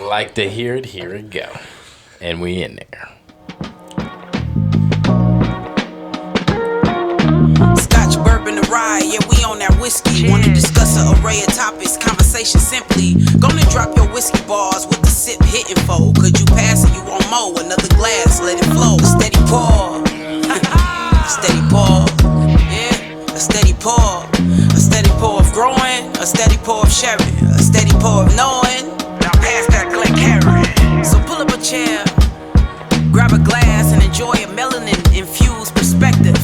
like to hear it, here it go. And we in there. Scotch, bourbon, and rye, yeah, we on that whiskey. Wanna discuss an array of topics, conversation simply. Gonna drop your whiskey bars with the sip hitting for. Could you pass it? You want more? Another glass, let it flow. Steady pour. Steady pour. Yeah, a steady pour. A steady pour of growing, a steady pour of sharing, a steady pour of knowing. Now pass that Glencairn. So pull up a chair, grab a glass, and enjoy a melanin-infused perspective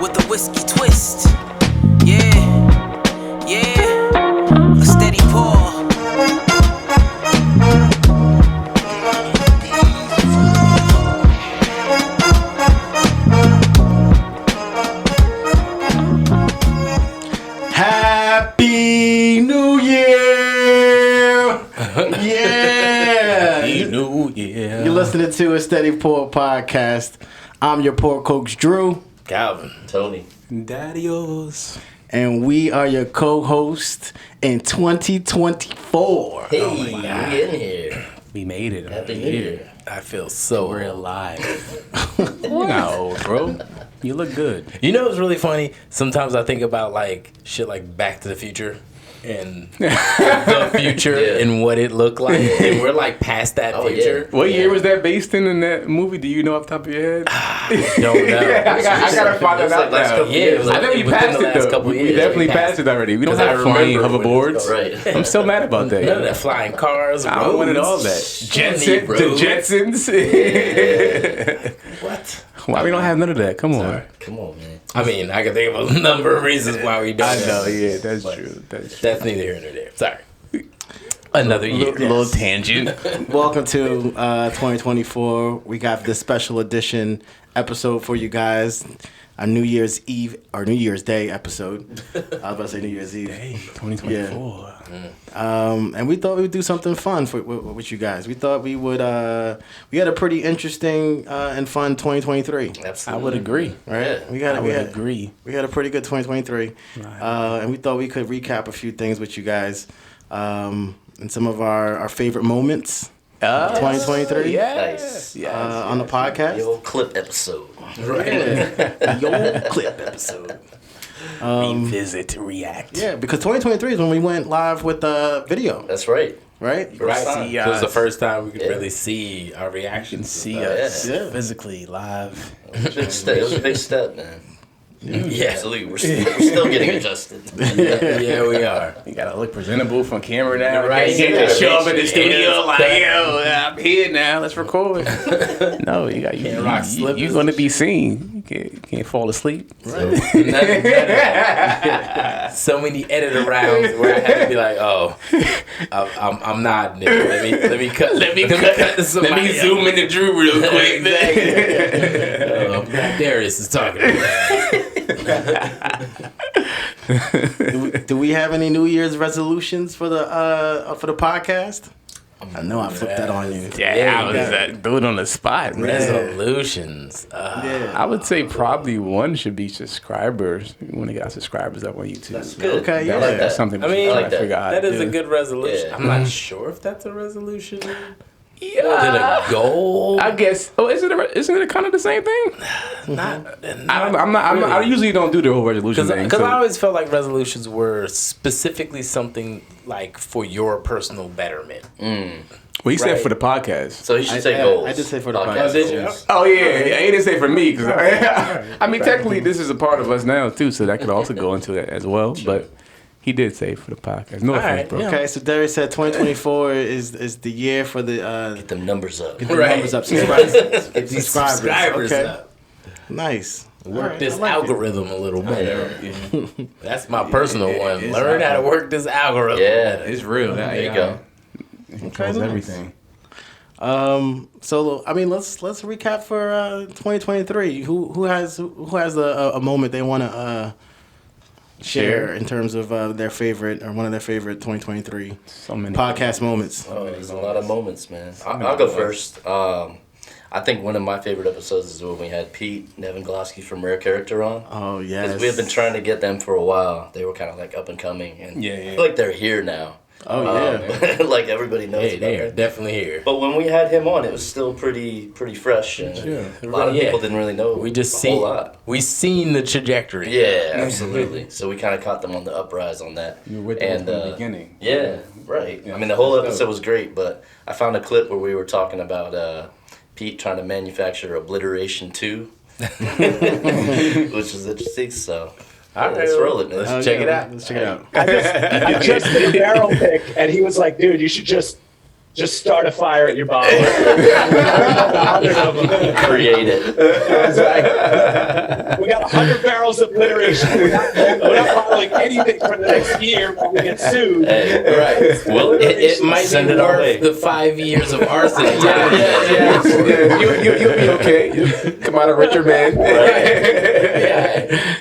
with a whiskey twist. Yeah, yeah, a steady pour. Happy New Year! Yeah! Happy New Year. You're listening to a Steady Pour podcast. I'm your poor coach, Drew. Calvin. Tony. Darius. And we are your co-hosts in 2024. Hey, we in here. We made it. Happy New Year. I feel so We're alive. You're not old, bro. You look good. You know what's really funny? Sometimes I think about like shit like Back to the Future and the future and what it looked like. And we're like past that future. What year was that based in that movie? Do you know off the top of your head? Don't know. I gotta find it out now. Yeah, it was I think we passed it though. We definitely passed it already. We don't have flying hoverboards. Right. I'm so mad about that. None of that flying cars. I wanted all that. The Jetsons. What? Why we don't have none of that? Come on. Come on, man. I mean, I can think of a number of reasons why we don't. I know. Yeah, that's true. That's That's neither here nor there. Sorry. Another year. little tangent. Welcome to 2024. We got this special edition episode for you guys. Our New Year's Eve or New Year's Day episode. I was about to say New Year's Eve. Hey, 2024. And we thought we would do something fun with you guys. We thought we would. We had a pretty interesting and fun 2023. Absolutely. I would agree. Right? Yeah. I would agree. We had a pretty good 2023. Right. And we thought we could recap a few things with you guys. And some of our favorite moments. 2023. Nice. On the podcast. The old clip episode. The old clip episode. Revisit, react. Yeah, because 2023 is when we went live with video, That's right. right? First time. See, It was the first time we could really see our You can reactions. see Oh, us yeah. physically live. It was a big step, man. Yeah. Absolutely. We're still getting adjusted. Yeah, we are. You gotta look presentable from camera now. Right. You can't just show up in the Yeah. studio like, yo, I'm here now. Let's record. No, you got Can't rock slippers. You're gonna be seen. You can't fall asleep. None- so many edit arounds where I had to be like, oh, I'm not. Let me cut. Let me cut this. Let me zoom into Drew real quick. Darius is talking about. Do we have any New Year's resolutions for the podcast? I know I flipped that on you. Yeah, I was do it on the spot, man. Resolutions. Yeah. I would say probably one should be subscribers. We want to get our subscribers up on YouTube. That's good. Okay, yeah. I like That's that. something we I should mean, try I like to that. figure out how That to is a do. good resolution. Yeah. I'm not sure if that's a resolution. Is it Yeah, a goal? I guess. Oh, isn't it kind of the same thing? I usually don't do the whole resolution thing. Because so- I always felt like resolutions were specifically something like for your personal betterment. Well, he said Right. for the podcast. So he should say goals. I did say for the Podcast podcast. Did you? goals. Oh yeah, he didn't say for me. 'Cause I mean, technically, this is a part of us now too, so that could also go into that as well. But he did say for the podcast. No offense, right, bro. yeah. Okay, so Darius said 2024 is the year for the Get them numbers up. Right. numbers up. Subscribers. Get these subscribers Okay. up. Nice. Work this algorithm a little better. That's my personal one. Learn how to work this algorithm. Yeah. It's real. There you go. It controls everything. So I mean, let's recap for 2023. Who has a moment they want to share in terms of their favorite or one of their favorite 2023 So many podcast moments? Oh, there's a lot of moments, man. I'll go first. I think one of my favorite episodes is when we had Pete and Evan Glosky from Rare Character on. Oh yes, Because we have been trying to get them for a while. They were kind of like up and coming, and Yeah, yeah. I feel like they're here now. Oh yeah. Like everybody knows Hey, about they are it. definitely here. But when we had him on, it was still pretty fresh, and a lot of people didn't really know We just a whole lot. we seen the trajectory. Yeah, absolutely. So we kind of caught them on the uprise on that. You were with them from the beginning. Yeah, right. I mean, the whole episode was great, but I found a clip where we were talking about Pete trying to manufacture Obliteration 2, which is interesting. So let's roll it, man. Let's check it out. Let's check it out. I just did a barrel pick, and he was like, "Dude, you should just start a fire at your bottle." Create it. I was like, "We got 100 barrels of obliteration. We're not bottling anything for the next year when we get sued." Hey, right. Well, It might send be it our worth way. the 5 years of arson. Yeah. You'll be okay. Come out a richer man.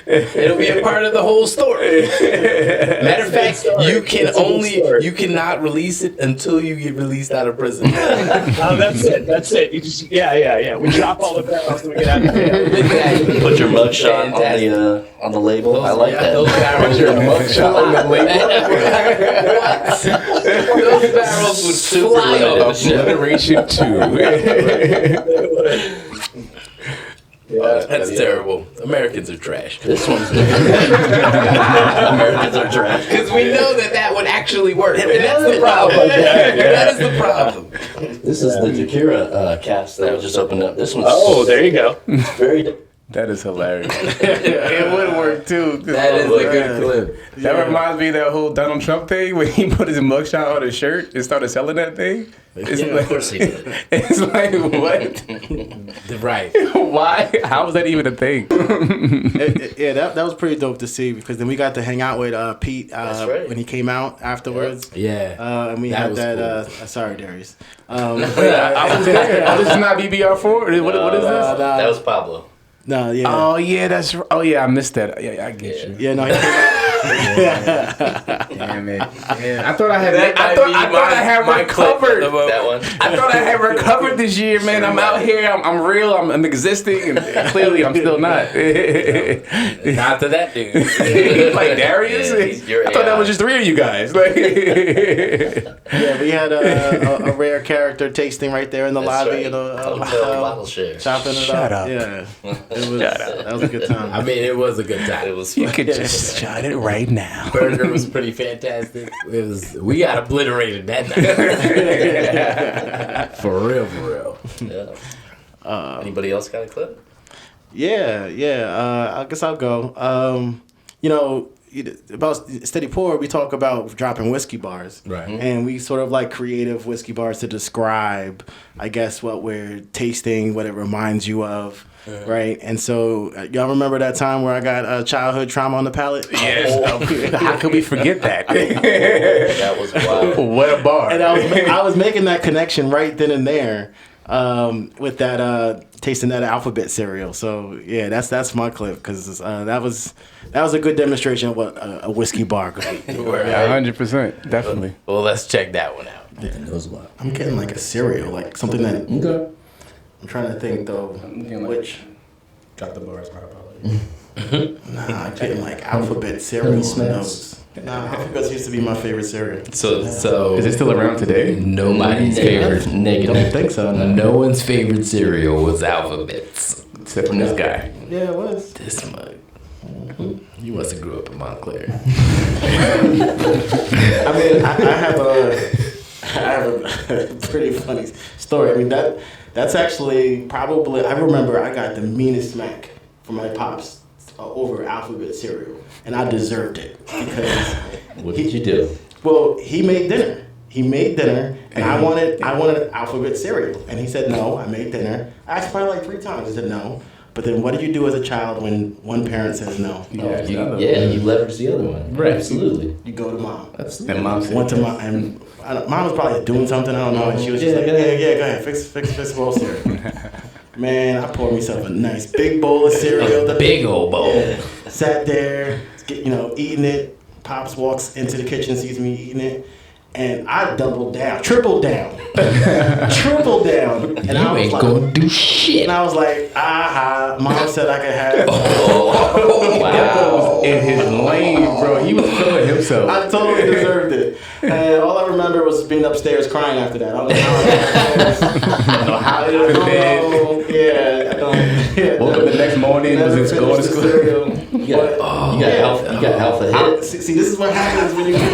It'll be a part of the whole story. Matter of fact, you cannot release it until you get released out of prison. Oh, that's it. You just, yeah. We drop all the barrels and we get out of jail. Exactly. Put your mugshot on the label. I like that. Those barrels Your mugshot on the label. Those barrels would fly off the ship. Obliteration 2. That's terrible. Americans are trash. This one's different. Americans are trash. Because we know that would actually work. And that's the problem. That is the problem. This is the Jakira cast that just opened up. This one's There you go. very. That is hilarious. It would work too. That is a good clip. That reminds me of that whole Donald Trump thing when he put his mugshot on his shirt and started selling that thing. It's Yeah, of course he did. It's like, what? Right. Why? How was that even a thing? Yeah, that was pretty dope to see because then we got to hang out with Pete right. when he came out afterwards. Yeah. And we That had was that. Sorry, Darius. I was there. Oh, this is not BBR4? What is this? That was Pablo. No, yeah. Oh, yeah, that's right. Oh, yeah, I missed that. Yeah, I get you. Yeah, no, he came out. Damn it. Yeah, I thought I had recovered. That one. I thought I had recovered this year, man. I'm out here. I'm real. I'm existing, and clearly I'm still not. Not to that dude. Like Darius? Yeah, I thought that was just 3 of you guys. Like, Yeah, we had a rare character tasting right there in the That's lobby right. of the Hotel bottle share. chopping it Shut up. up. Yeah, that was a good time. I mean, it was a good time. It was you fun. could just shut it right now. Burger was pretty fantastic. We got obliterated that night. For real. Yeah. Anybody else got a clip? Yeah. I guess I'll go. About Steady Pour, we talk about dropping whiskey bars. Right. And we sort of like creative whiskey bars to describe, I guess, what we're tasting, what it reminds you of. Right. And so, y'all remember that time where I got childhood trauma on the palate? Yes. How could we forget that? That was wild. What a bar. And I was making that connection right then and there with that tasting that alphabet cereal. So yeah, that's my clip because that was a good demonstration of what a whiskey bar could be. Yeah, 100%. Definitely. Well, let's check that one out. I'm getting like a cereal, like something that. Okay. I'm trying to think though, which. Drop the bars, my apologies. Nah, I'm getting like alphabet cereal notes. Nah, alphabet used to be my favorite cereal. So Is it still around today? nobody's favorite. Negative. I think so. No one's favorite cereal was Alphabets. Except from this guy. Yeah, it was. This mug. You must have grew up in Montclair. I mean, I have a pretty funny story. I mean, that's actually probably, I remember I got the meanest smack from my pops over alphabet cereal, and I deserved it because What did you do? well, he made dinner. And I wanted alphabet cereal, and he said no. I made dinner. I asked probably like 3 times. He said no. But then, what do you do as a child when one parent says no? You leverage the other one. Right. Absolutely. You go to mom. And mom said, Went to mom, and mom was probably doing something. I don't know. And she was just like, yeah, go ahead, fix bowl of cereal. Man, I poured myself a nice big bowl of cereal. The big old bowl. Sat there, eating it. Pops walks into the kitchen, sees me eating it, And I doubled down, tripled down. And I was ain't like, gonna do shit. And I was like, aha, mom said I could have. Wow. In his lane, bro. He was feeling himself. I totally deserved it. And all I remember was being upstairs crying after that. I don't know how I don't know. Yeah, I don't. Yeah, Woke up the next morning, was in going to school. You got alpha hits. See, this is what happens when you get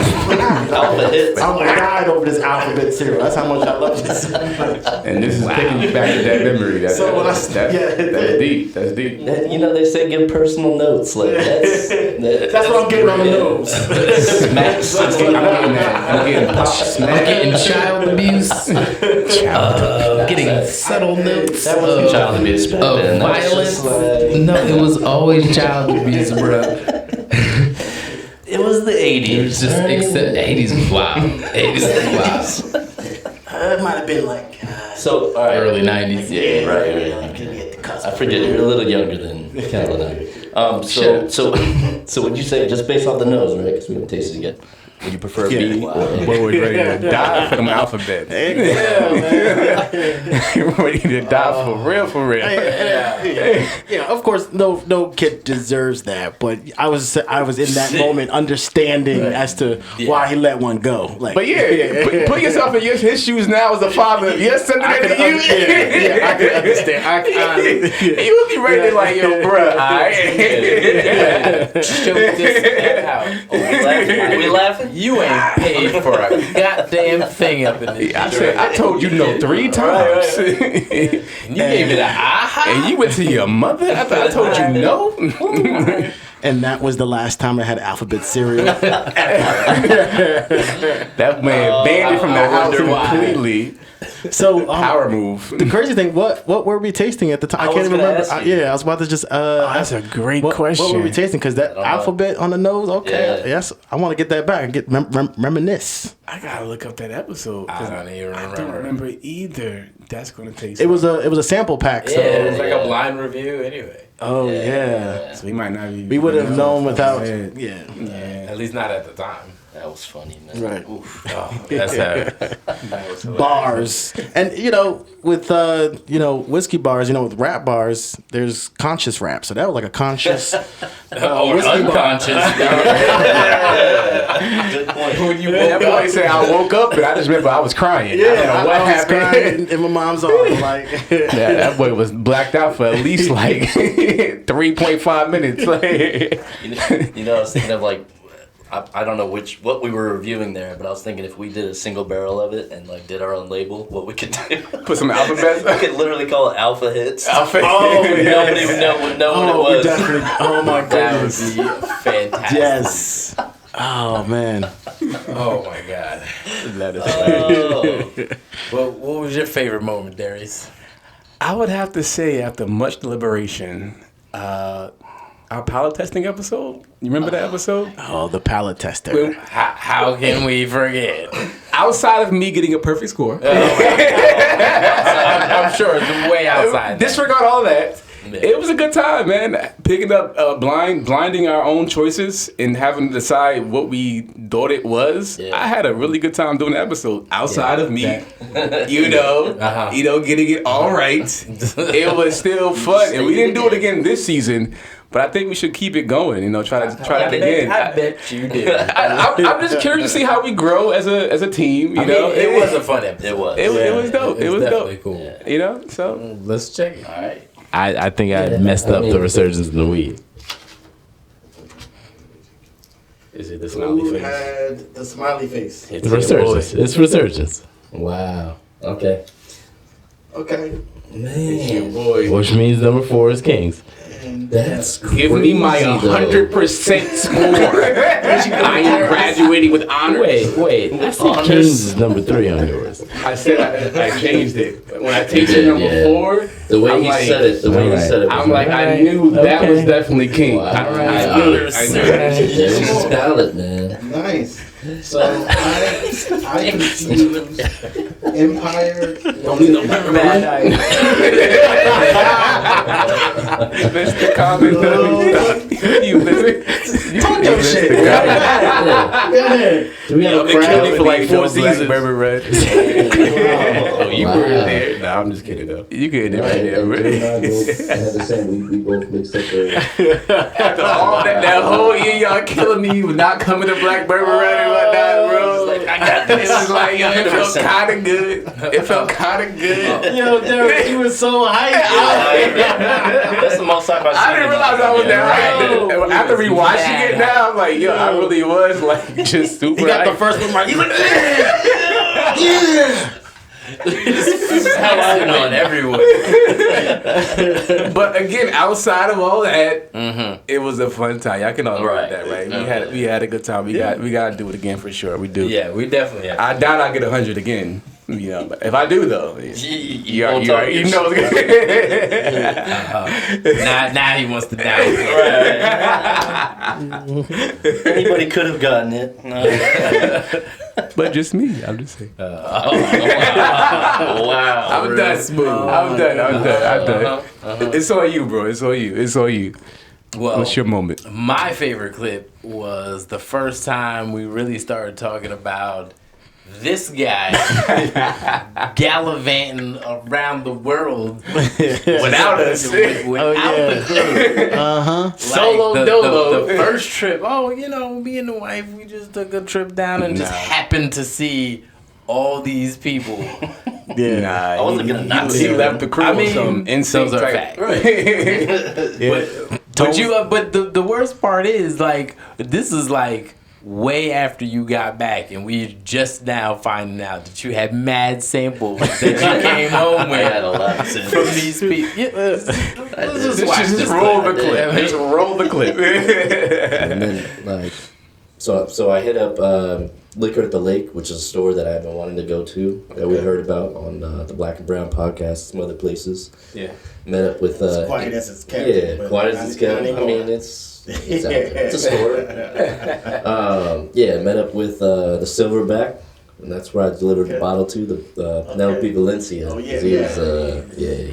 Alpha hits. I'm gonna die over this alphabet cereal. That's how much I love this. And this is taking you back to that memory. That's deep. That's deep. You know, they say give personal notes. Like that's what I'm getting on the nose. Smacks. I'm Getting child abuse. Getting subtle notes. That wasn't child abuse back of then. That was violence. just like- No, it was always child abuse, bro. It was the 80s. It was just except 80s was wild. 80s was wild. It might have been like So, all right. Early 90s. Yeah, right. I forget you're a little younger than Calvin and I. So would you say just based off the nose, right? Because we haven't tasted it yet. Would you prefer B? Boy, we're ready to die for them alphabets. Ready to die for real, Yeah, of course, no kid deserves that, but I was in that moment understanding as to why he let one go. Like, But put yourself in his shoes now as a father. Yes, sending it to you. I can understand. You would be ready to like, yo, bruh, Are we laughing? You ain't paid for a goddamn thing up in this. I told you no 3 times. And you gave it a aha. And you went to your mother after I told you no? And that was the last time I had alphabet cereal. That man banned it from the house completely. So Power move. the crazy thing, what were we tasting at the time? I can't even remember. I was about to just. That's a great question. What were we tasting? Because that alphabet on the nose. Okay, Yeah. yes, I want to get that back and get reminisce. I gotta look up that episode. I don't even I don't remember. remember either. That's gonna taste. It was a sample pack. So It was like a blind review anyway. yeah. So we might not be. We would have known without. Yeah. At least not at the time. That was funny, man. Right. Oof. That's how. Bars. And with whiskey bars, with rap bars, there's conscious rap. So that was like a conscious Unconscious. Good point. When you That boy said I woke up and I just remember I was crying. I don't know what I was happened. crying in my mom's arms. Like Yeah, that boy was blacked out for at least like 3.5 minutes. I was thinking of like, I don't know what we were reviewing there, but I was thinking if we did a single barrel of it and like did our own label, what we could do. Put some alphabets. We could literally call it Alpha Hits. Alpha. Nobody would know what it was. definitely. Oh my That would goodness. be fantastic. Yes. Oh man. Oh my god. That is Well, what was your favorite moment, Darius? I would have to say, after much deliberation, our palate testing episode. You remember that episode? Oh, the palate tester. How can we forget? Outside of me getting a perfect score, I'm sure it's way outside. disregard all that. It was a good time, man. Picking up blinding our own choices and having to decide what we thought it was. Yeah. I had a really good time doing the episode. Outside of me, getting it all right. It was still fun, and we didn't do it again this season. But I think we should keep it going. Try that again. I bet you did. I'm just curious to see how we grow as a team. It was a fun episode. It was. It was dope. It was definitely dope. cool. So Let's check it. All right. I think I messed up the resurgence of the weed. is it the smiley face? had the smiley face? It's resurgence. It's resurgence. Wow. Okay. Okay. Man. Boy, Which means number 4 is Kings. That's give me my 100% score. I am graduating with honors. Wait. I see Kings is number 3 on yours. I said I changed it. When I tasted number 4, The way I'm he like- said it. The way he said it. I'm like, I knew that was definitely King. I knew it. I knew it. This is ballot, man. Nice. So I confused Empire. Don't need no bad. Mr. Comment. You listen. Talk your shit. Go ahead. Do we have I've a been crowd? killing for like 4 Black seasons. Bourbon Red. Oh, you were there. Nah, I'm just kidding though. You getting it right there, bro. Had the same. We both mixed up the. After all that whole year, y'all killing me, you was not coming to Black Bourbon Red and whatnot, bro. Like, I got this. It was like, yo, it felt kind of good. It felt kind of good. Yo, Derek, you were so hyped. That's the most hype I've seen. I didn't realize I was that hyped. After rewatching it now, I'm like, yo, I really was like just super He got the hyped. first one right. He's like, yeah. Passing on everyone. But again, outside of all that, it was a fun time. Y'all can all agree with that, right? We had a good time. We gotta do it again for sure. We do. Yeah, we definitely have. I doubt I'll get 100 again. You know, but if I do though, you know. Now he wants to die. Anybody could have gotten it. No. But just me. I'm just saying. Wow. I'm done. Smooth. I'm done. It's all you, bro. It's all you. Well, What's your moment? my favorite clip was the first time we really started talking about this guy gallivanting around the world Without us. without the crew. Solo the, dolo. The first trip, me and the wife, we just took a trip down and just happened to see all these people. Yeah. I wasn't gonna not He see it. left the crew. I mean, some insane those are type. facts. But the worst part is like this is like way after you got back, and we just now finding out that you had mad samples that you came home I had a with lot of sense. from these people. Yeah, let's just watch Just this roll clip. the clip. Just roll the clip. And then like, so I hit up Liquor at the Lake, which is a store that I've been wanting to go to that we heard about on the Black and Brown podcast, some other places. Yeah. Met up with As quiet as it's kept. yeah, but quiet as it's kept. I mean, it's out there. It's a store. Met up with the Silverback, and that's where I delivered the bottle to the Penelope Valencia. Oh, yeah, 'Cause he yeah.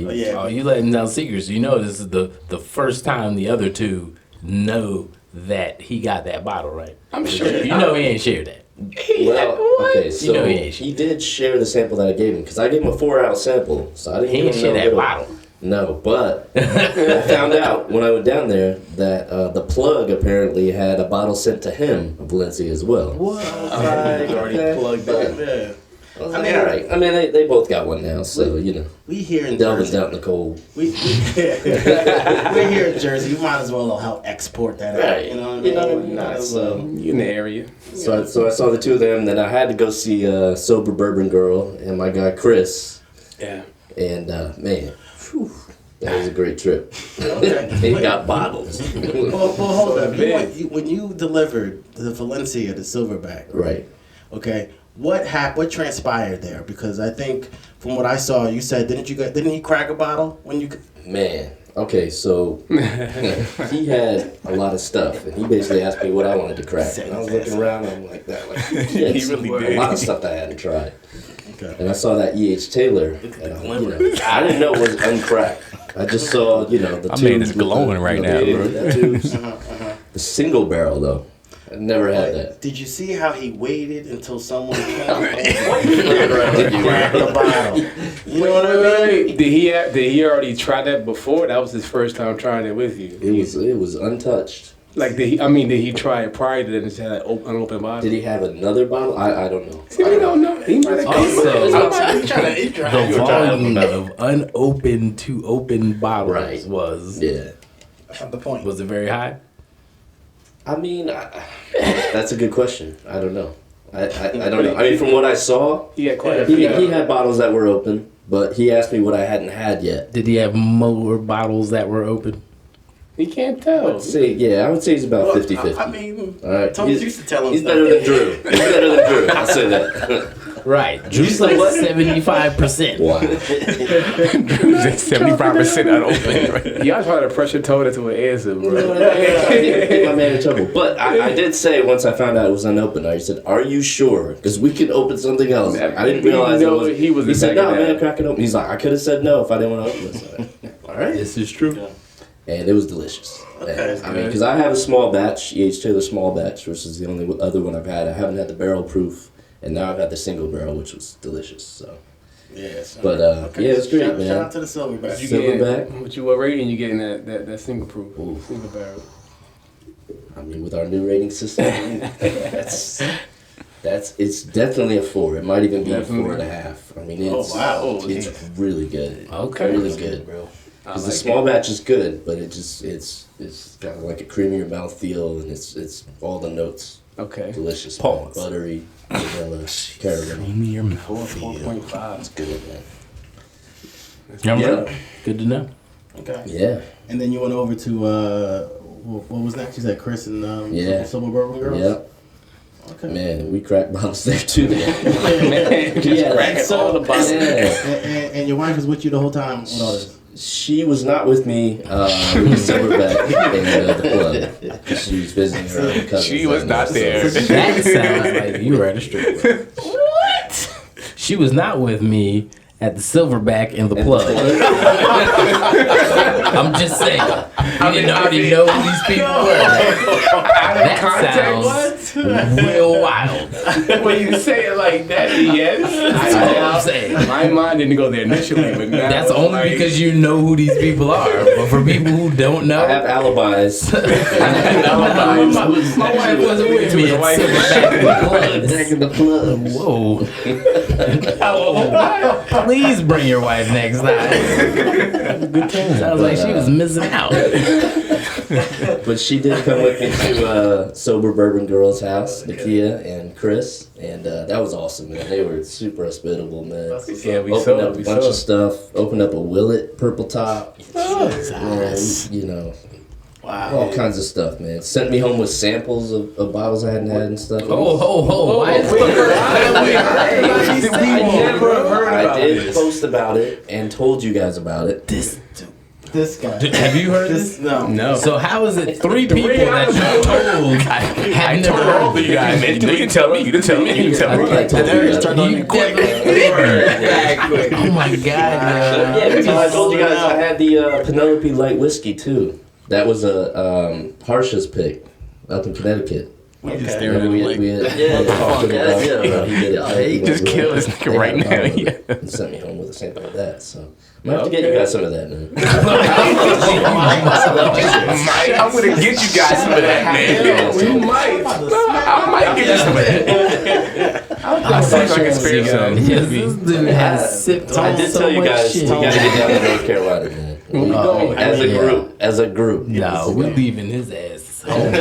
was, Oh, you letting down secrets. You know this is the first time the other two know that he got that bottle, right? I'm sure. You know he ain't shared that. Well, okay, so You know he ain't he did share the sample that I gave him, because I gave him a 4-ounce sample, so I didn't He give ain't him share no that little- bottle. No, but I found out when I went down there that the plug apparently had a bottle sent to him of Valencia as well. What? Already plugged in. Yeah. I was like, all right. I mean, they both got one now, so We here in Delvin's Jersey. out in the cold. We're here in Jersey. We might as well help export that out. Right. You know what I You mean? know what I mean? Might as So- well. You in the area. So I saw the two of them. Then I had to go see Sober Bourbon Girl and my guy Chris. Yeah. And man, whew, that was a great trip. Okay. They got bottles. Well, hold on. When you delivered the Valencia, the Silverback, Right. okay, what transpired there? Because I think from what I saw, you said didn't he crack a bottle when you? Man. Okay, so he had a lot of stuff, and he basically asked me what I wanted to crack. And I was looking around, and I'm like that. Like, He really a did. lot of stuff that I hadn't tried. Okay. And I saw that E.H. Taylor. And I didn't know it was uncracked. I just saw, the tubes. man is with glowing right now, bro. the tubes. The single barrel, though. I never had that. Did you see how he waited until someone came Did you? crack the bottle? You know what I mean? Did he already try that before? That was his first time trying it with you. It was untouched. Like, did he try it prior to that and had an unopened bottle? Did he have another bottle? I don't know. See, we don't know. He might have Also, The the volume of unopened to open bottles Right. was Yeah. the point. it very high? I mean, that's a good question. I don't know. I don't know. I mean, from what I saw, He had quite a he few. had bottles that were open, but he asked me what I hadn't had yet. Did he have more bottles that were open? He can't tell. I would say he's about 50-50. I mean, All right. Tony used to tell him He's stuff. better than Drew. He's better than Drew. I'll say that. Right. Drew's like 75%. Wow. 75% unopened. Y'all trying to pressure Tony to an answer, bro. Get my man in trouble. But I did say once I found out it was unopened, I said, "Are you sure? Because we can open something else." I didn't realize it was. He was. He said, the "No, back of man, that. crack it open." He's like, "I could have said no if I didn't want to open this." All right. This is true. And it was delicious. Okay. I mean, because I have a small batch, E.H. Taylor small batch, which is the only other one I've had. I haven't had the barrel proof, and now I've had the single barrel, which was delicious. So. Yes. But yeah, it's great, man. Shout out to the Silverback. Silverback. What rating you getting that single proof? Single barrel. I mean, with our new rating system, it's definitely a 4. It might even be a 4.5. I mean, it's really good. Okay. Really good, bro. Because the small batch is good, but it's got like a creamier mouthfeel, and it's all the notes. Okay. Delicious. Man. Buttery, vanilla, caramel. Creamier mouth. 4.5. It's good, man. Yeah. Good to know. Okay. Yeah. And then you went over to what was next? You said Chris and Silver Bourbon Girls. Yep. Okay. Man, we cracked bottles there too, man. All the bottles. Yeah. And your wife was with you the whole time with all this. She was not with me with the Silverback in the club. She was visiting her cousins. She was not there. That sounds like you were at a strip club. What? She was not with me at the Silverback in the plug. I'm just saying. You didn't already know who these people were. That sounds real wild. When you say it like that, yes. That's all I'm saying. My mind didn't go there initially, but now That's only because you know who these people are. But for people who don't know, I have alibis. my wife wasn't with me at Silverback Back in the plug. Whoa. Please bring your wife next time. Sounds like she was missing out. But she did come with me to Sober Bourbon Girls' house, Nakia and Chris, and that was awesome, man. They were super hospitable, man. Yeah, we Opened up saw. a bunch of stuff. Opened up a Willet purple top. Man, you know. Wow. All kinds of stuff, man. Sent me home with samples of bottles I hadn't had and stuff. Why is I never heard about it. I did post about it and told you guys about it. This guy. Have you heard this? No. So how is it 3 people that you told have never heard all of you guys. You can tell me. You can tell me. You can tell me. I told you guys. You quick. Oh my god, man. Yeah, because I told you guys I had the Penelope Light Whiskey too. That was a Harsha's pick up in Connecticut. We just We staring at had talked about he did it. He just killed this nigga right now. Yeah. And sent me home with a sample of that. So I'm gonna have to get you guys some of that, man. I'm gonna get you guys some of that, man. We might. I might get you some of that. I think I can spare some. Yes, this dude has sipped I on did so tell you much guys shit. you gotta get down to North Carolina, man. As a group. As a group. No, we're leaving his ass home.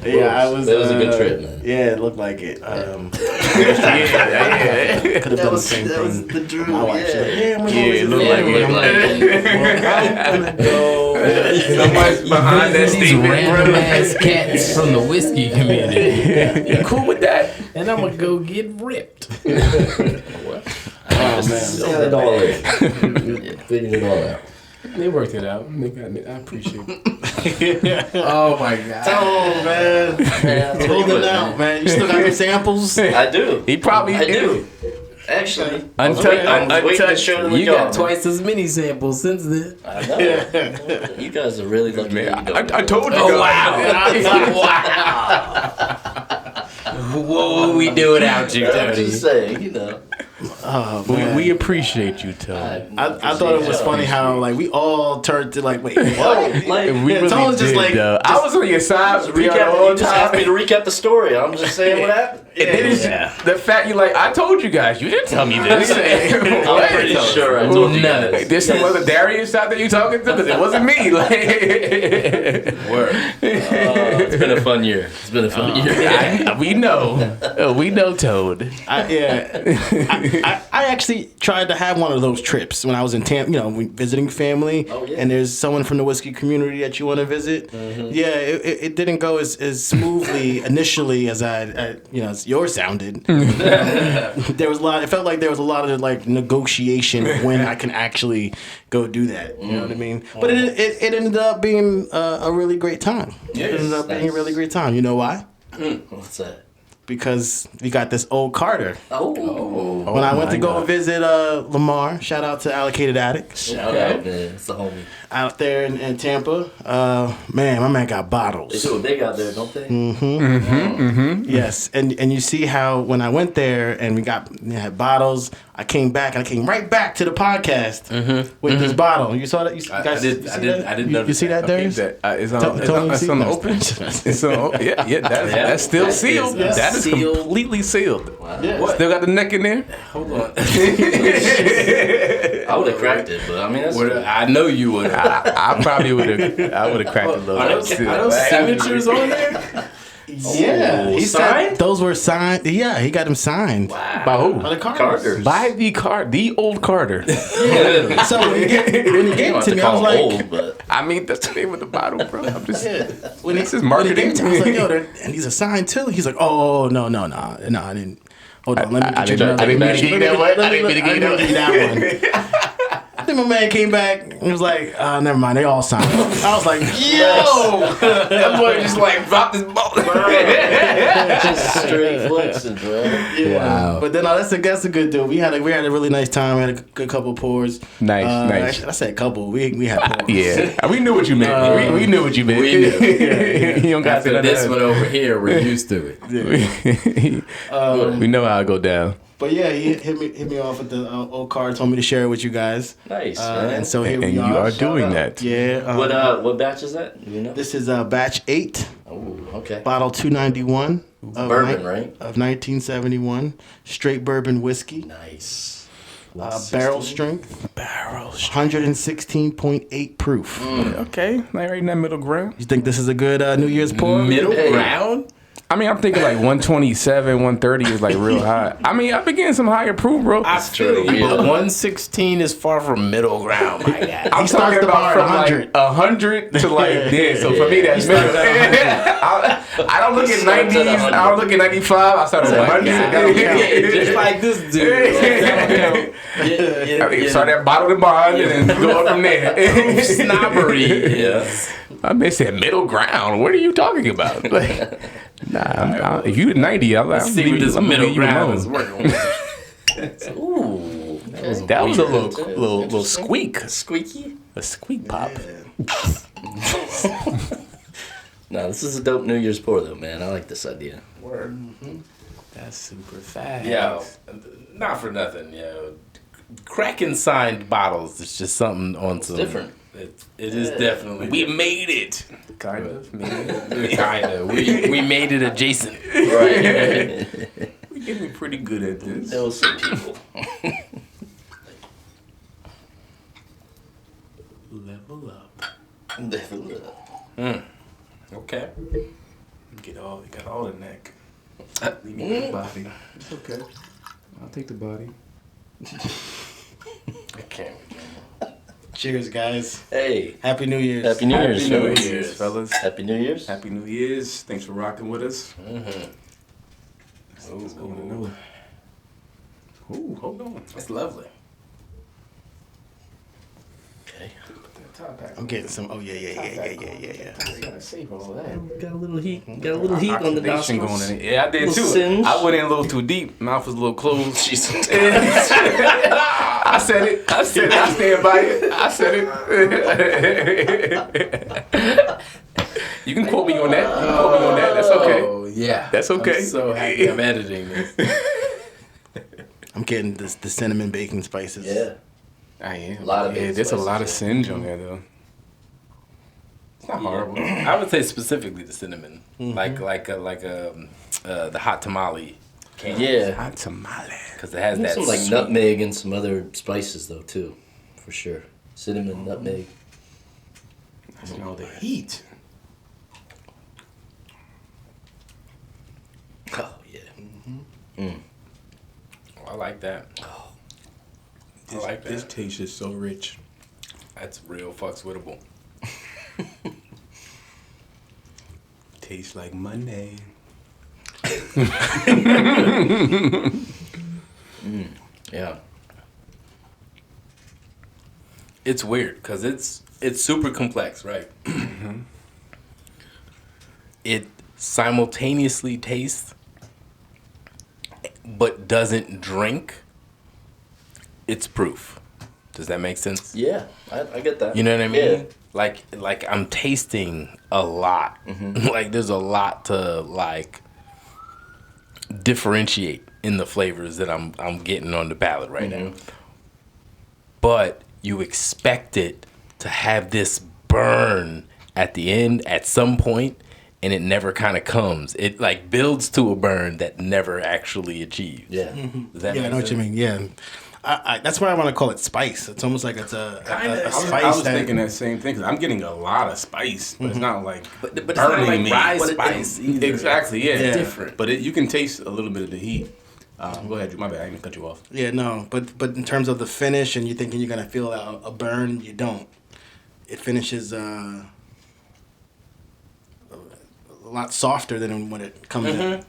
Yeah, I was. That was a good trip, man. Yeah, it looked like it. Yeah. Could have done the same That was thing. the dream. My wife, she's like, yeah, I'm Yeah, it looked like it. I'm gonna go. Someone's behind that These statement. random ass cats from the whiskey community. You cool with that? And I'm gonna go get ripped. Oh man. Figured it all out. Figured it all out. They worked it out. They got it. I appreciate it. Oh my god. Oh man. Hold it out, man. You still got the samples? I do. He probably I do. Actually, Untouched. I'm waiting to show them You got y'all. twice as many samples since then. I know. You guys are really lucky. Man, that you don't I told you. Oh guys. wow. What would we do without you, I'm Tony? just saying, you know. Oh man. We appreciate you, Tony. I thought it was funny how like we all turned to like wait what? Like, We really Tone's just did, like- though. I was on your side. you just asked me to recap the story. I'm just saying what happened. And then it's the fact you like, I told you guys. You didn't tell me this. I'm pretty sure I told you None of guys. it. There's some other Darius out there you talking to, because it wasn't me. Like, It's been a fun year. It's been a fun year. we know, Toad. I actually tried to have one of those trips when I was in Tampa, visiting family, and there's someone from the whiskey community that you want to visit. Yeah, it didn't go as smoothly initially as as yours sounded. There was a lot. It felt like there was a lot of like negotiation when I can actually go do that. You know what I mean? But it ended up being a really great time. It ended up being a really great time. You know why? What's that? because we got this old Carter. Oh. When I went to go visit Lamar, shout out to Allocated Addict. Shout out, man. It's the homie. Out there in Tampa. Man, my man got bottles. They do it big out there, don't they? Yes, and you see how when I went there and we had bottles, I came right back to the podcast with this bottle. You saw that? You guys, I didn't know. You see that, Darius? It's on the open. It's on. That's still sealed. Yes. That is Sealed. completely sealed. Wow. Yeah. Still got the neck in there. Hold on. I would have cracked it, but I mean, that's cool. I know you would. I probably would have. I would have cracked a little. Are those signatures on there? Yeah, he signed? said those were signed. Yeah, he got them signed. By who? By the Carters. By the old Carter. So when you gave it to me, I was like, old, but I mean, that's the name of the bottle, bro. I'm just. when This is when he marketing. gave it to me, I was like, yo, and these are signed too. He's like, oh no, I didn't. Hold on, let me get you another. I didn't mean to give you that one. I didn't mean to give you that one. Then my man came back and was like, never mind, they all signed. I was like, Yo, that boy just like dropped his ball. just straight flexing, bro. yeah. Wow. But then that's a good dude. We had a really nice time. We had a good couple pours. Nice. Actually, I said couple. We had pours. Yeah, we knew what you meant. We knew what you meant. We knew. You don't got to After this one over here, we're used to it. We know how it go down. But yeah, he hit me off with the old card. Told me to share it with you guys. Nice, man. And so here we And are. you are Shout doing out. that. Yeah. What batch is that? You know? This is batch 8, Oh, okay. bottle 291 of Bourbon, right? Of 1971, straight bourbon whiskey. Nice. Barrel strength. 116.8 proof. Okay, like right in that middle ground. You think this is a good New Year's pour? Middle Hey. ground? I mean, I'm thinking like 127, 130 is like real high. I mean, I've been getting some higher proof, bro. I feel you, Yeah. but 116 is far from middle ground, my guy. I'm starts talking the bar about at from 100. like 100 to like yeah. So for me, that's middle. I don't look at Starts at 90s. 100. I don't look at 95. I start at 100. Yeah, just like this dude. I mean, start at bottle to bond and then go up from there. Snobbery. Yes. I mean, said middle ground. What are you talking about? Like, nah, if you at 90, I'm Let's see what this middle ground is working with. Ooh. That was a weird. little squeak, Squeaky? a squeak pop. No, this is a dope New Year's pour, though, man. I like this idea. That's super fast. Yeah, not for nothing. Cracking signed bottles is just something on some different. It is definitely. We made it. Kind of. kind of. We made it adjacent. Right. We're getting pretty good at this. There was some people. Level up. Okay. Got all the neck. Leave me the body. It's okay. I'll take the body. I can't. Cheers, guys. Hey. Happy New Year's. Happy New Year's, Happy New fellas. Year's, fellas. Happy New Year's. Happy New Year's. Thanks for rocking with us. Ooh, Ooh, hold on. that's lovely. Okay. I'm getting some. Oh, yeah. You gotta save all that. Got a little heat. Got a little heat on the Oxidation nostrils. going in it. Yeah, I did Little too. singe. I went in a little too deep. Mouth was a little closed. Jesus. I said it. I stand by it. I said it. You can quote me on that. You can quote me on that. That's okay. Oh yeah, That's okay. I'm so happy I'm editing this. I'm getting the cinnamon baking spices. Yeah. I am. A lot of yeah, baking there's a spices, lot of yeah. singe on there though. It's not horrible. I would say specifically the cinnamon, like the hot tamale, Yeah. Hot tamale. because it has that Some like sweet- nutmeg and some other spices though too, for sure. Cinnamon, nutmeg. I smell the heat. Oh yeah. I like that. I like that. This taste is so rich. That's real fuckswittable. Tastes like money. Yeah. It's weird because it's super complex, right? It simultaneously tastes but doesn't drink, it's proof. Does that make sense? Yeah, I get that. You know what I mean? Yeah. Like I'm tasting a lot. Like there's a lot to like differentiate in the flavors that I'm getting on the palate right now. But you expect it to have this burn at the end at some point, and it never kind of comes. It like builds to a burn that never actually achieves. Yeah. Does that Yeah, I make know what sense? you mean. Yeah, that's why I want to call it spice. It's almost like it's a spice. I was that, thinking that same thing because I'm getting a lot of spice, but it's not like But it's not burning like me. rye But spice either. Exactly, yeah. Yeah. Different. But you can taste a little bit of the heat. Go ahead, Drew. My bad. I didn't cut you off. Yeah, no, but in terms of the finish, and you're thinking you're gonna feel a burn, you don't. It finishes a lot softer than when it comes in.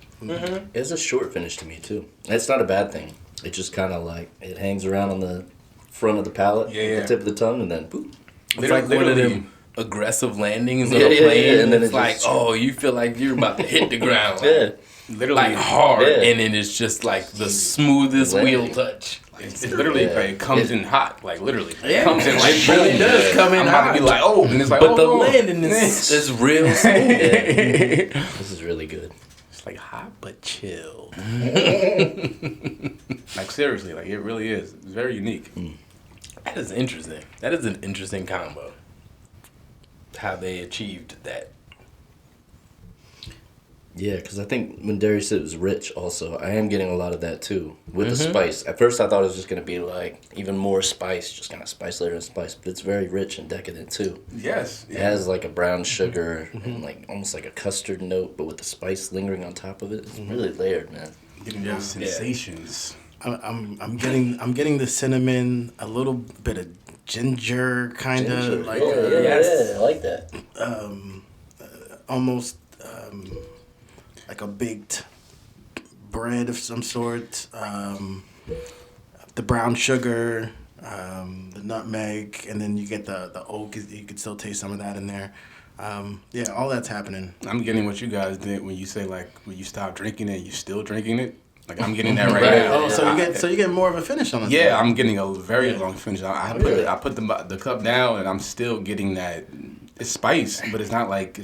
It's a short finish to me too. It's not a bad thing. It just kind of like it hangs around on the front of the palate, Yeah. the tip of the tongue, and then boop. It's like one of Literally. them aggressive landings on Yeah, a yeah, plane. yeah, and then it's it like, just- oh, you feel like you're about to hit the ground. Yeah. Literally, Like hard, Yeah. and then it's just like the smoothest Landing. wheel touch. it's literally Yeah. like, it comes in hot, like literally. Yeah, It comes in it like really boom. does come in I'm about to be hot. like, oh, and it's like, But oh, the no. landing is real smooth. This is really good. It's like hot but chill. Like seriously, like it really is. It's very unique. That is interesting. That is an interesting combo. How they achieved that. Yeah, because I think when Darius said it was rich, also I am getting a lot of that too with the spice. At first, I thought it was just gonna be like even more spice, just kind of spice layer and spice, but it's very rich and decadent too. Yes. It has like a brown sugar and like almost like a custard note, but with the spice lingering on top of it. It's really layered, man. Getting those sensations. I'm getting the cinnamon, a little bit of ginger, kind of like I like that. almost like a baked bread of some sort. The brown sugar, the nutmeg, and then you get the oak. You could still taste some of that in there. Yeah, all that's happening. I'm getting what you guys did when you say like when you stop drinking it, you still drinking it. Like I'm getting that right now. Oh, so you get more of a finish on it. Yeah, I'm getting a very long finish. I put the cup down and I'm still getting that. It's spice, but it's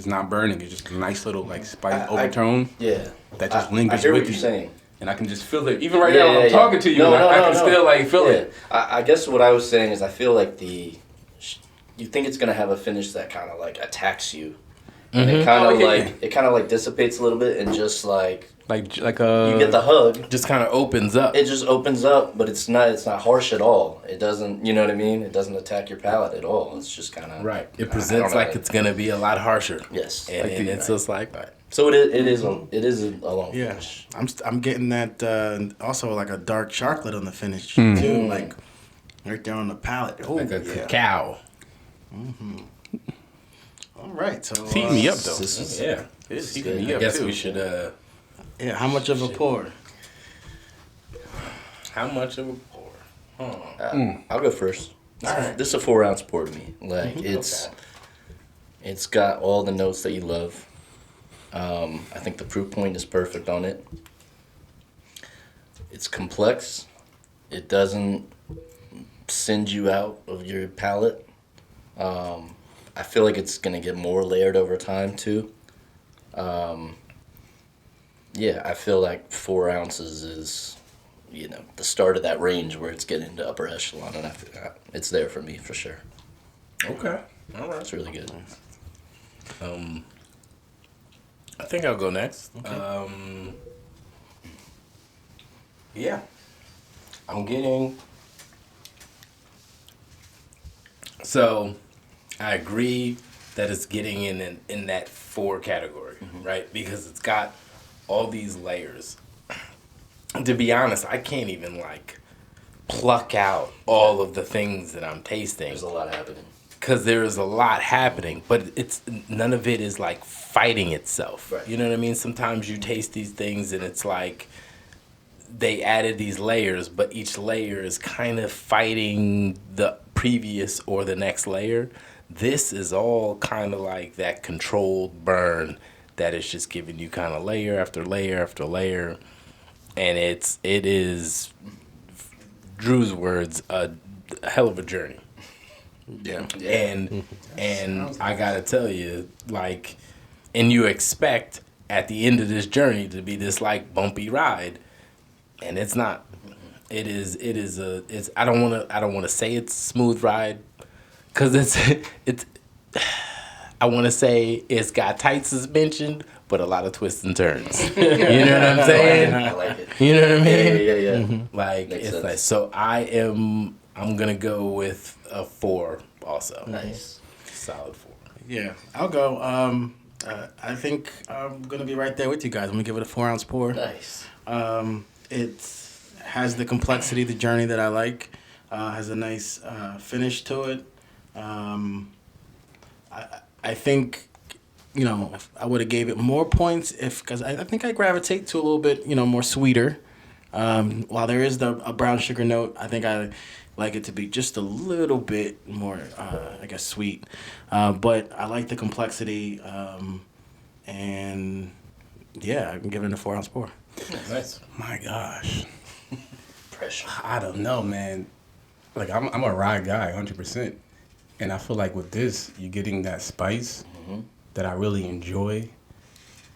not burning. It's just a nice little like spice overtone Yeah. that just I lingers hear with what you're you. saying. And I can just feel it. Even right now, I'm talking to you. No, and no, I no, can no. still like feel it. I guess what I was saying is I feel like you think it's gonna have a finish that kind of like attacks you, and it kind of like dissipates a little bit and just like Like you get the hug. Just kind of opens up. It just opens up, but it's not harsh at all. It doesn't, you know what I mean? It doesn't attack your palate at all. It's just kind of Right. It presents like it's gonna be a lot harsher. Yes. And, Like and the- it's just like So it is a long Yeah, finish. I'm getting that also like a dark chocolate on the finish too, like right there on the palate. Oh, like a yeah. cacao. All right, so It's heating me up though. This is- Yeah. It's good. heating me I up guess too. we should. yeah, how much of a pour? How much of a pour? I'll go first. This is a 4-ounce pour to me. Like it's got all the notes that you love. I think the proof point is perfect on it. It's complex. It doesn't send you out of your palate. I feel like it's gonna get more layered over time too. Yeah, I feel like 4 ounces is, the start of that range where it's getting to upper echelon, and it's there for me for sure. Okay. All right. It's really good. I think I'll go next. Yeah. I'm getting. So, I agree that it's getting in that 4 category, right? Because it's got all these layers. To be honest, I can't even pluck out all of the things that I'm tasting. There's a lot happening. Because there is a lot happening, but none of it is fighting itself. Right. You know what I mean? Sometimes you taste these things and it's like they added these layers, but each layer is kind of fighting the previous or the next layer. This is all kind of like that controlled burn that is just giving you kind of layer after layer after layer. and it is Drew's words, a hell of a journey. Yeah. And I gotta tell you, like, and you expect at the end of this journey to be this like bumpy ride, and it's not. It's I don't wanna say it's a smooth ride, cause it's I wanna say it's got tight suspension, but a lot of twists and turns. You know what I'm saying? I like it. You know what I mean? Yeah. Mm-hmm. Like Makes it's sense. like, so I'm gonna go with a 4 also. Nice. Solid 4. Yeah, I'll go. I think I'm gonna be right there with you guys. I'm gonna give it a 4-ounce pour. Nice. It has the complexity, the journey that I like. Has a nice finish to it. I think, you know, if I would have gave it more points because I think I gravitate to a little bit, you know, more sweeter. While there is a brown sugar note, I think I like it to be just a little bit more, I guess, sweet. But I like the complexity, and yeah, I can give it a 4-ounce pour. Nice. My gosh. Pressure. I don't know, man. Like, I'm a rye guy, 100%. And I feel like with this, you're getting that spice that I really enjoy.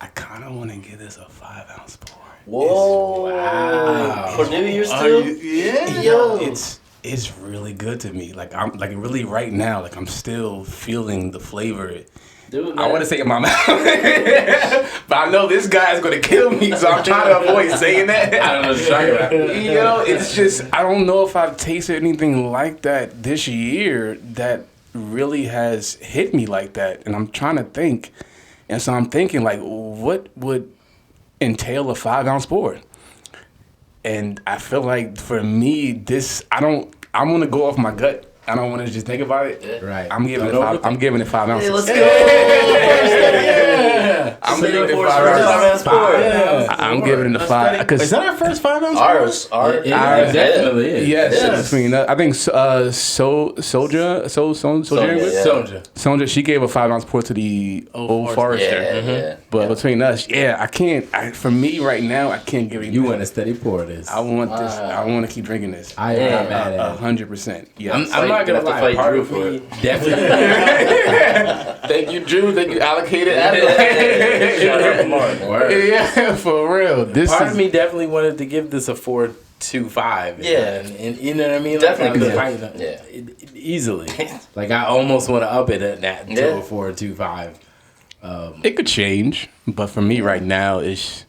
I kind of want to give this a 5-ounce pour. Whoa! Wow. For New Year's too? Yeah. Yo. It's really good to me. Like, I'm like really right now, like I'm still feeling the flavor. Dude, I want to say it in my mouth, but I know this guy's gonna kill me, so I'm trying to avoid saying that. I don't know what you're talking about. You know, it's just I don't know if I've tasted anything like that this year that really has hit me like that, and I'm trying to think, and so I'm thinking like, what would entail a 5-ounce pour? And I feel like for me, this I'm gonna go off my gut. I don't want to just think about it. Right. I'm giving it 5 ounces. Hey, let's go! I'm Say giving it your 5 first ounces. pour. I'm giving it a 5 Is because that our first 5-ounce? Ours. It definitely is. yes, between I think Soldier, she gave a 5-ounce pour to the Old Forester. Yeah. But between us, I can't. For me right now, I can't give it. You want a steady pour of this. I want this. I want to keep drinking this. I am not mad at it. 100%. Yes. I'm not gonna lie. fight Part Drew of for me definitely. Thank you, Drew. Thank you, allocated. Shout out to Mark. Yeah, for real. Part of me definitely wanted to give this a 4.25. Yeah. and you know what I mean. Definitely Like, could. easily. Like I almost want to up it at that to Yeah. a 4.25. It could change, but for me right now, it's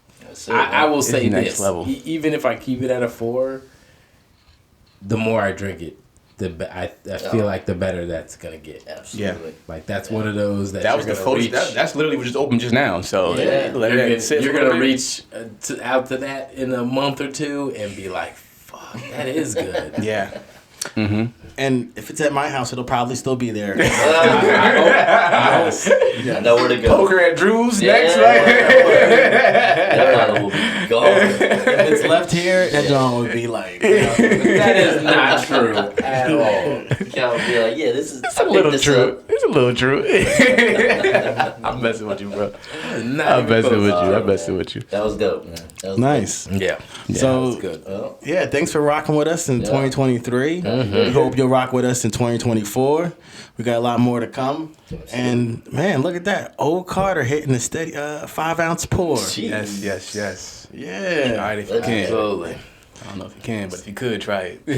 I will say next this: level. even if I keep it at a 4, the more I drink it, I feel like the better that's gonna get. Absolutely. Like that's one of those that that was you're the gonna first. reach. That's literally just opened just now. So Yeah, let it sit you're for a gonna bit. reach out to that in a month or two and be like, "Fuck, that is good." Yeah. And if it's at my house, it'll probably still be there. I know where to go. Poker at Drew's Yeah. next. Like, That bottle will be gone. If it's left here, that John would be like, That is not true at all. Cal will be like, yeah, this is. it's a little true. It's a little true. I'm messing with you, bro. I'm messing with you. That was dope, man. That was nice. Yeah. So, That's good. Well, yeah, thanks for rocking with us in 2023. We hope you'll rock with us in 2024. We got a lot more to come. And, man, look at that. Old Carter hitting a steady 5-ounce pour. Yes. Yeah. All right, if you can. Absolutely. I don't know if you can, but if you could, try it. you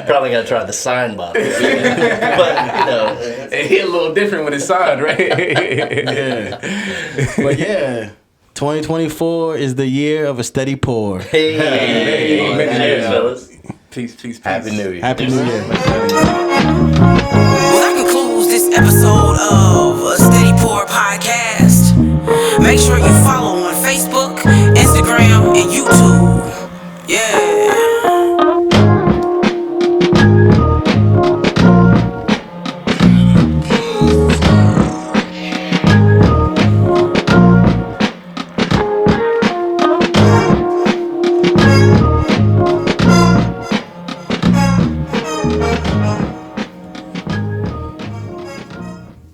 probably got to try the sign bottle. But, It hit a little different when it's signed, right? Yeah. But, yeah, 2024 is the year of a steady pour. hey. Cheers, fellas. Peace. Happy New Year. Happy New Year. Well, that concludes this episode of a Steady Pour Podcast. Make sure you follow on Facebook, Instagram, and YouTube. Yeah.